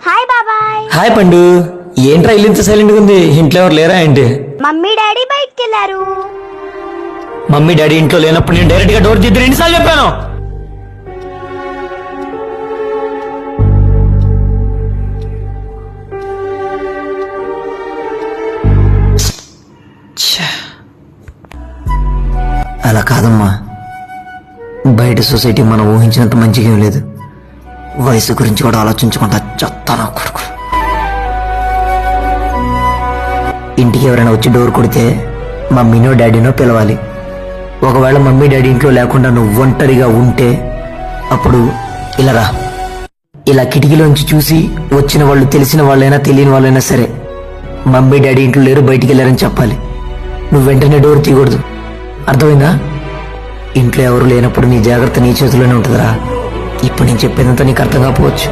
Hi బాబాయ్. Hi పండు. ఏంట్రా ఇల్లు ఇంత సైలెంట్ గా ఉంది? ఇంట్లో ఎవరు లేరా ఏంటి? మమ్మీ డాడీ బయటికి వెళ్ళారు. మమ్మీ డాడీ ఇంట్లో లేనప్పుడు నేను డైరెక్ట్ గా డోర్ తీద్దు ఎన్నిసార్లు చెప్పాను? అలా కాదమ్మా, బయట సొసైటీ మనం ఊహించినంత మంచిగా ఏం లేదు. వయసు గురించి కూడా ఆలోచించకుండా చెప్తాను కొడుకు. ఇంటికి ఎవరైనా వచ్చి డోర్ కొడితే మమ్మీనో డాడీనో పిలవాలి. ఒకవేళ మమ్మీ డాడీ ఇంట్లో లేకుండా నువ్వు ఒంటరిగా ఉంటే అప్పుడు ఇలా రా. ఇలా కిటికీలోంచి చూసి వచ్చిన వాళ్ళు తెలిసిన వాళ్ళైనా తెలియని వాళ్ళైనా సరే మమ్మీ డాడీ ఇంట్లో లేరు, బయటికి వెళ్ళారని చెప్పాలి. నువ్వు వెంటనే డోర్ తీయకూడదు, అర్థమైందా? ఇంట్లో ఎవరు లేనప్పుడు నీ జాగ్రత్త నీ చేతిలోనే ఉంటుందిరా. ఇప్పుడు నేను చెప్పేదంతా నీకు అర్థం కాకపోవచ్చు.